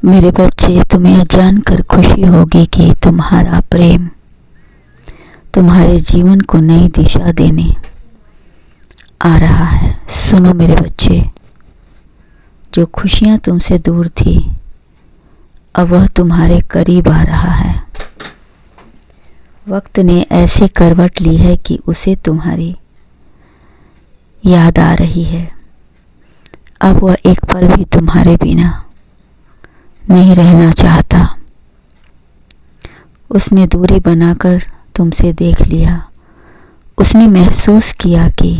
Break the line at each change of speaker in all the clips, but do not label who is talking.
मेरे बच्चे, तुम्हें यह जानकर खुशी होगी कि तुम्हारा प्रेम तुम्हारे जीवन को नई दिशा देने आ रहा है। सुनो मेरे बच्चे, जो खुशियां तुमसे दूर थी अब वह तुम्हारे करीब आ रहा है। वक्त ने ऐसी करवट ली है कि उसे तुम्हारी याद आ रही है। अब वह एक पल भी तुम्हारे बिना नहीं रहना चाहता। उसने दूरी बनाकर तुमसे देख लिया। उसने महसूस किया कि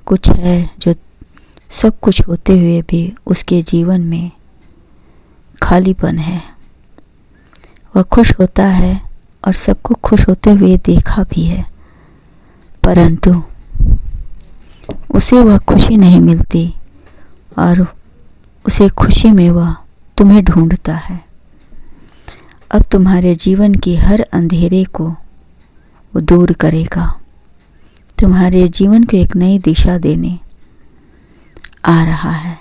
कुछ है जो सब कुछ होते हुए भी उसके जीवन में खालीपन है। वह खुश होता है और सबको खुश होते हुए देखा भी है, परंतु उसे वह खुशी नहीं मिलती और उसे खुशी में वह तुम्हें ढूंढता है। अब तुम्हारे जीवन की हर अंधेरे को वो दूर करेगा, तुम्हारे जीवन को एक नई दिशा देने आ रहा है।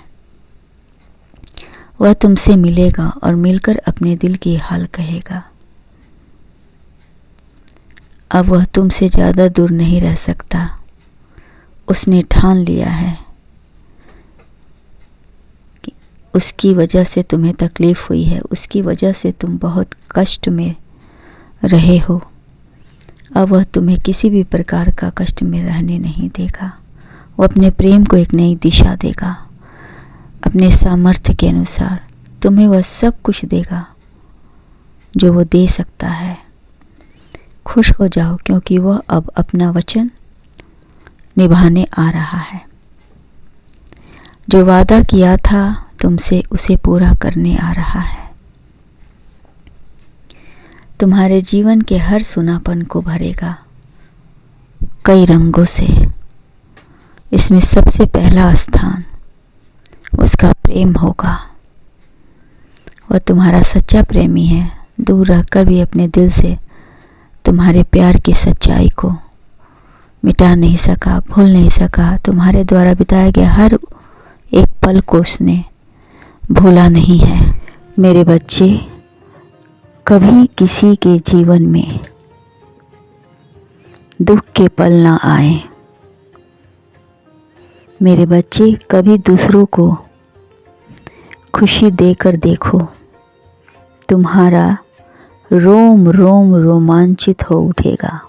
वह तुमसे मिलेगा और मिलकर अपने दिल की हाल कहेगा। अब वह तुमसे ज़्यादा दूर नहीं रह सकता। उसने ठान लिया है कि उसकी वजह से तुम्हें तकलीफ़ हुई है, उसकी वजह से तुम बहुत कष्ट में रहे हो। अब वह तुम्हें किसी भी प्रकार का कष्ट में रहने नहीं देगा। वो अपने प्रेम को एक नई दिशा देगा। अपने सामर्थ्य के अनुसार तुम्हें वह सब कुछ देगा जो वो दे सकता है। खुश हो जाओ, क्योंकि वह अब अपना वचन निभाने आ रहा है। जो वादा किया था तुमसे उसे पूरा करने आ रहा है। तुम्हारे जीवन के हर सुनापन को भरेगा कई रंगों से। इसमें सबसे पहला स्थान उसका प्रेम होगा। वह तुम्हारा सच्चा प्रेमी है। दूर रहकर भी अपने दिल से तुम्हारे प्यार की सच्चाई को मिटा नहीं सका, भूल नहीं सका। तुम्हारे द्वारा बिताया गया हर एक पल को उसने भूला नहीं है। मेरे बच्चे, कभी किसी के जीवन में दुख के पल ना आए। मेरे बच्चे, कभी दूसरों को खुशी देकर देखो। तुम्हारा रोम रोम रोमांचित हो उठेगा।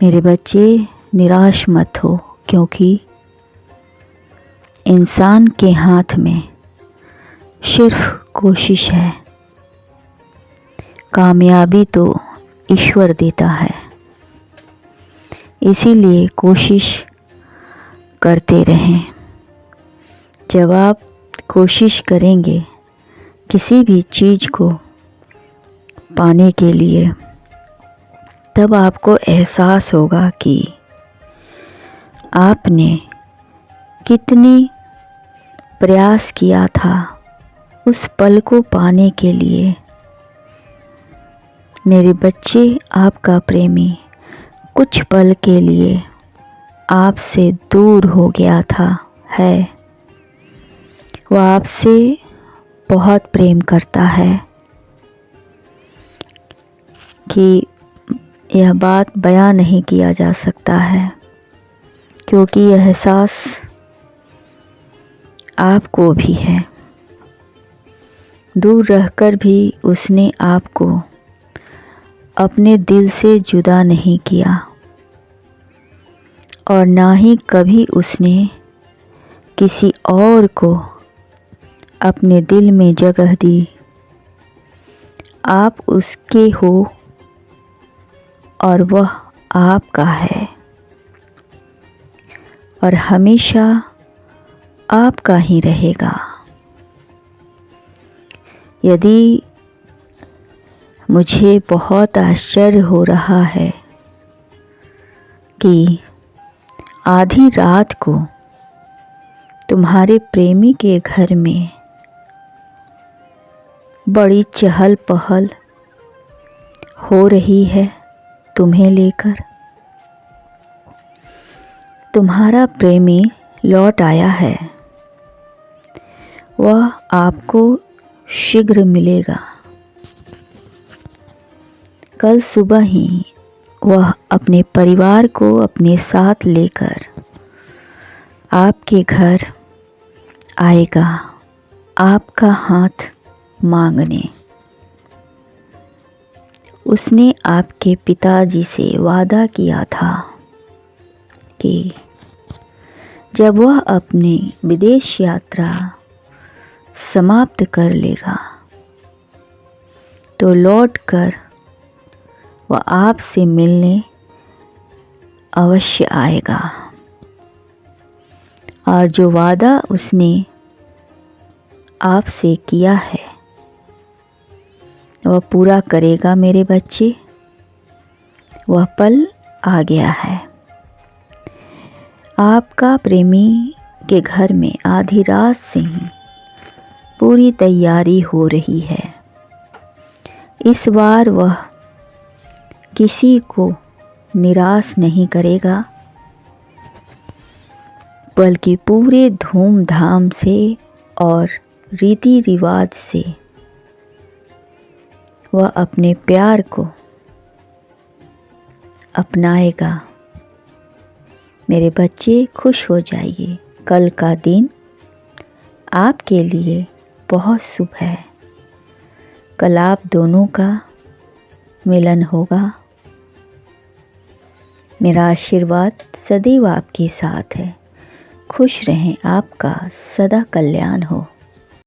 मेरे बच्चे, निराश मत हो, क्योंकि इंसान के हाथ में सिर्फ कोशिश है। कामयाबी तो ईश्वर देता है, इसीलिए कोशिश करते रहें। जब आप कोशिश करेंगे किसी भी चीज़ को पाने के लिए, तब आपको एहसास होगा कि आपने कितनी प्रयास किया था उस पल को पाने के लिए। मेरे बच्चे, आपका प्रेमी कुछ पल के लिए आपसे दूर हो गया था है। वह आपसे बहुत प्रेम करता है कि यह बात बयां नहीं किया जा सकता है, क्योंकि यह एहसास आपको भी है। दूर रहकर भी उसने आपको अपने दिल से जुदा नहीं किया और ना ही कभी उसने किसी और को अपने दिल में जगह दी। आप उसके हो और वह आपका है और हमेशा आपका ही रहेगा। यदि मुझे बहुत आश्चर्य हो रहा है कि आधी रात को तुम्हारे प्रेमी के घर में बड़ी चहल पहल हो रही है तुम्हें लेकर। तुम्हारा प्रेमी लौट आया है। वह आपको शीघ्र मिलेगा। कल सुबह ही वह अपने परिवार को अपने साथ लेकर आपके घर आएगा आपका हाथ मांगने। उसने आपके पिताजी से वादा किया था कि जब वह अपनी विदेश यात्रा समाप्त कर लेगा तो लौटकर वह आपसे मिलने अवश्य आएगा, और जो वादा उसने आपसे किया है वह पूरा करेगा मेरे बच्चे। वह पल आ गया है। आपका प्रेमी के घर में आधी रात से ही पूरी तैयारी हो रही है। इस बार वह किसी को निराश नहीं करेगा, बल्कि पूरे धूमधाम से और रीति रिवाज से वह अपने प्यार को अपनाएगा। मेरे बच्चे खुश हो जाइए। कल का दिन आपके लिए बहुत शुभ है। कल आप दोनों का मिलन होगा। मेरा आशीर्वाद सदैव आपके साथ है। खुश रहें, आपका सदा कल्याण हो।